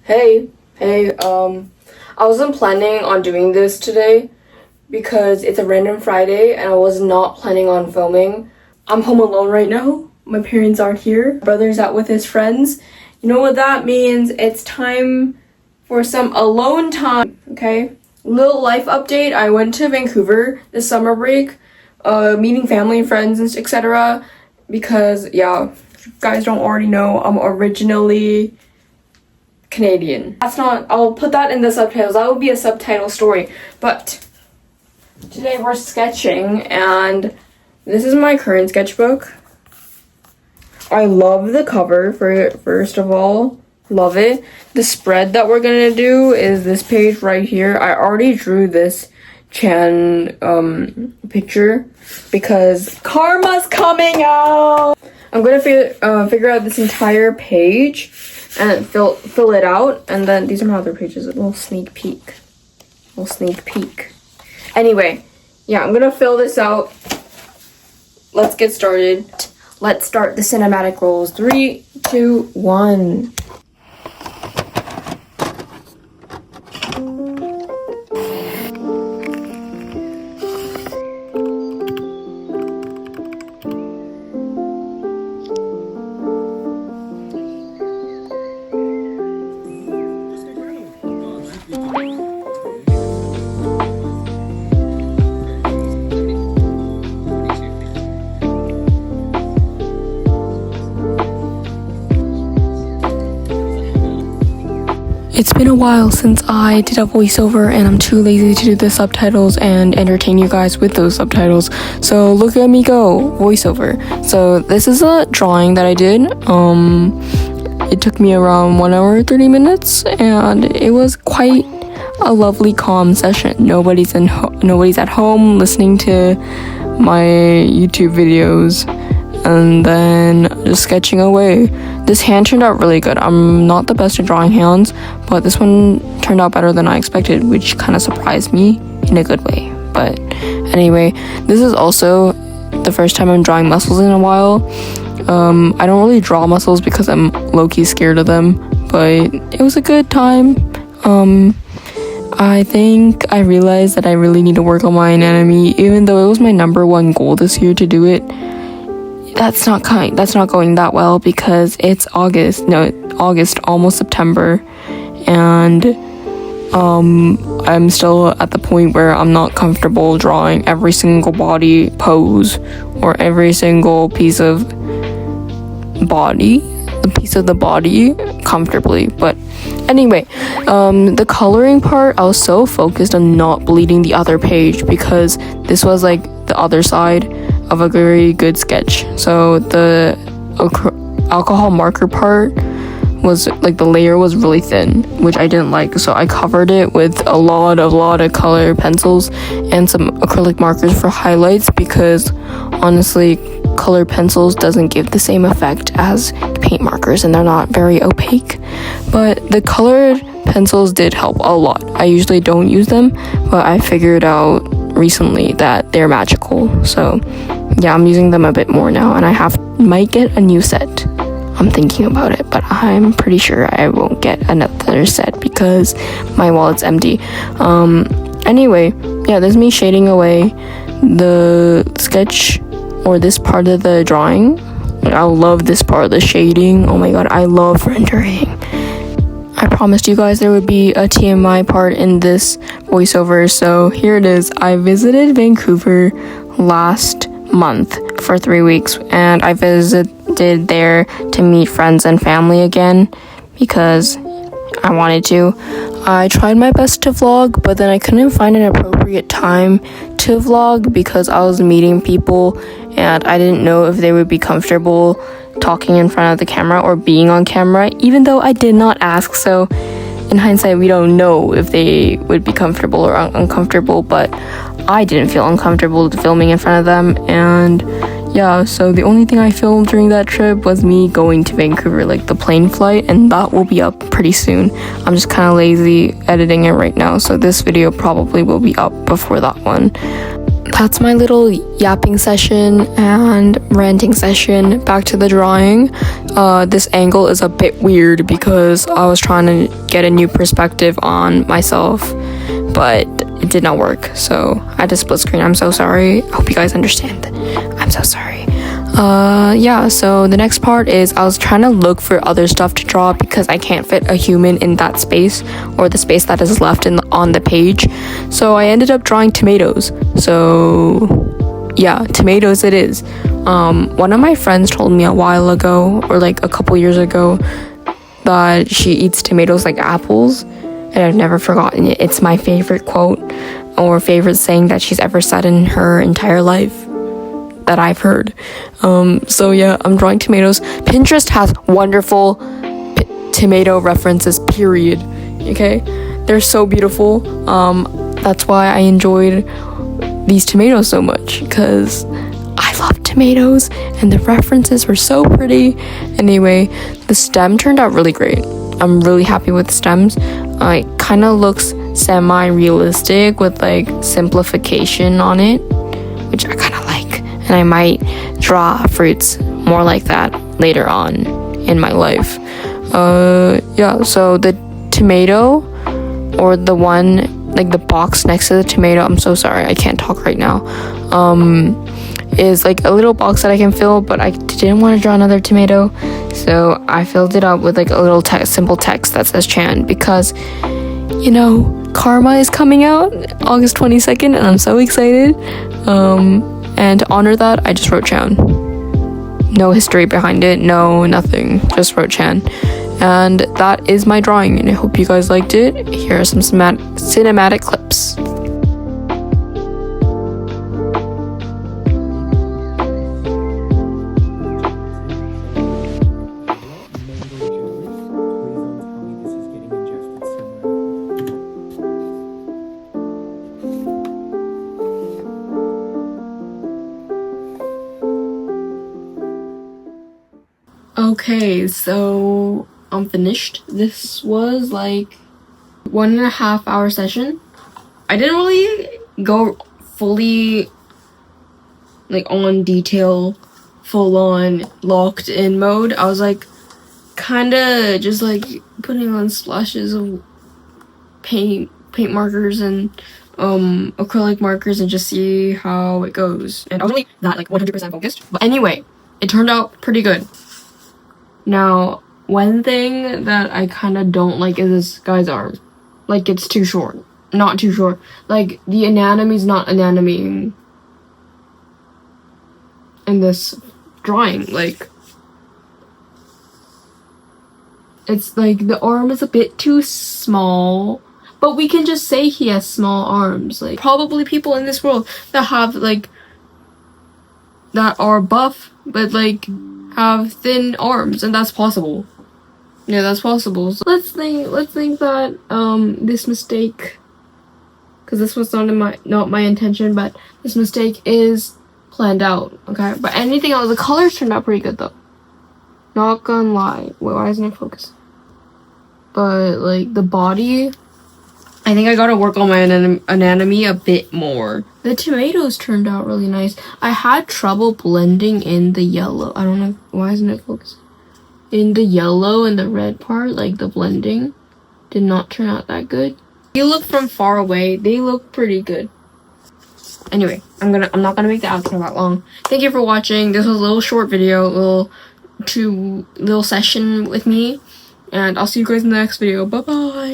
Hey, I wasn't planning on doing this today because it's a random Friday and I was not planning on filming. I'm home alone right now. My parents aren't here. My brother's out with his friends. You know what that means? It's time for some alone time, okay? Little life update. I went to Vancouver this summer break, meeting family and friends and etc. Because, yeah, if you guys don't already know, I'm originally Canadian. I'll put that in the subtitles. That would be a subtitle story. But today we're sketching and this is my current sketchbook. I love the cover first of all. Love it. The spread that we're gonna do is this page right here. I already drew this Chan picture because Karma's coming out. I'm gonna figure out this entire page and fill it out, and then these are my other pages. A little sneak peek. Anyway, yeah, I'm gonna fill this out. Let's get started. Let's start the cinematic rolls. 3, 2, 1. It's been a while since I did a voiceover and I'm too lazy to do the subtitles and entertain you guys with those subtitles. So look at me go, voiceover. So this is a drawing that I did. It took me around 1 hour 30 minutes and it was quite a lovely calm session. Nobody's at home listening to my YouTube videos and then just sketching away. This hand turned out really good. I'm not the best at drawing hands, but this one turned out better than I expected, which kind of surprised me in a good way. But anyway, this is also the first time I'm drawing muscles in a while. I don't really draw muscles because I'm low-key scared of them, but it was a good time. I think I realized that I really need to work on my anatomy, even though it was my #1 goal this year to do it. That's not going that well because it's August, almost September, and I'm still at the point where I'm not comfortable drawing every single body pose or every single piece of the body comfortably. But anyway, the coloring part, I was so focused on not bleeding the other page because this was like the other side of a very good sketch. So the alcohol marker part was like, the layer was really thin, which I didn't like, so I covered it with a lot of color pencils and some acrylic markers for highlights, because honestly color pencils doesn't give the same effect as paint markers and they're not very opaque. But the colored pencils did help a lot. I usually don't use them, but I figured out recently that they're magical. So yeah, I'm using them a bit more now, and I might get a new set. I'm thinking about it, but I'm pretty sure I won't get another set because my wallet's empty. Anyway, yeah, this is me shading away the sketch, or this part of the drawing. I love this part, the shading. Oh my god, I love rendering. I promised you guys there would be a TMI part in this voiceover, so here it is. I visited Vancouver last month for 3 weeks, and I visited there to meet friends and family again because I wanted to. I tried my best to vlog, but then I couldn't find an appropriate time to vlog because I was meeting people and I didn't know if they would be comfortable talking in front of the camera or being on camera, even though I did not ask. So in hindsight, we don't know if they would be comfortable or uncomfortable, but I didn't feel uncomfortable filming in front of them. And yeah, so the only thing I filmed during that trip was me going to Vancouver, like the plane flight, and that will be up pretty soon. I'm just kind of lazy editing it right now, so this video probably will be up before that one. that's my little yapping session and ranting session. Back to the drawing. This angle is a bit weird because I was trying to get a new perspective on myself, but it did not work, so I had to split screen. I'm so sorry. I hope you guys understand. I'm so sorry. Yeah, so the next part is I was trying to look for other stuff to draw because I can't fit a human in that space, or the space that is left on the page. So I ended up drawing tomatoes. So yeah, tomatoes it is. One of my friends told me a while ago, or like a couple years ago, that she eats tomatoes like apples, and I've never forgotten it. It's my favorite quote or favorite saying that she's ever said in her entire life that I've heard. So yeah, I'm drawing tomatoes. Pinterest has wonderful tomato references, period. Okay, they're so beautiful. That's why I enjoyed these tomatoes so much, because I love tomatoes and the references were so pretty. Anyway, the stem turned out really great. I'm really happy with the stems. It kind of looks semi-realistic with like simplification on it, which I kind of like, and I might draw fruits more like that later on in my life. Yeah, so the tomato, or the one, like the box next to the tomato, I'm so sorry, I can't talk right now, is like a little box that I can fill, but I didn't want to draw another tomato, so I filled it up with like a little simple text that says Chan, because, you know, Karma is coming out August 22nd, and I'm so excited. And to honor that, I just wrote Chan. No history behind it, no nothing, just wrote Chan. And that is my drawing, and I hope you guys liked it. Here are some cinematic clips. Okay, so I'm finished. This was like 1.5 hour session. I didn't really go fully like on detail, full on locked in mode. I was like kind of just like putting on splashes of paint markers and acrylic markers and just see how it goes. And I was really not like 100% focused, but anyway, it turned out pretty good. Now, one thing that I kind of don't like is this guy's arm. Like, it's too short. Not too short. Like, the anatomy's not anatomying in this drawing. Like, it's like the arm is a bit too small. But we can just say he has small arms. Like, probably people in this world that have, like, that are buff, but, like, have thin arms, and that's possible. Yeah, that's possible. So let's think that this mistake, because this was not my intention, but this mistake is planned out. Okay, but anything else, the colors turned out pretty good though. Not gonna lie. Wait, why isn't it focused? But like the body, I think I gotta work on my anatomy a bit more. The tomatoes turned out really nice. I had trouble blending in the yellow. I don't know, why isn't it focused? In the yellow and the red part, like the blending did not turn out that good. You look from far away, they look pretty good. Anyway, I'm not gonna make the outro that long. Thank you for watching. This was a little short video, little session with me, and I'll see you guys in the next video. Bye bye.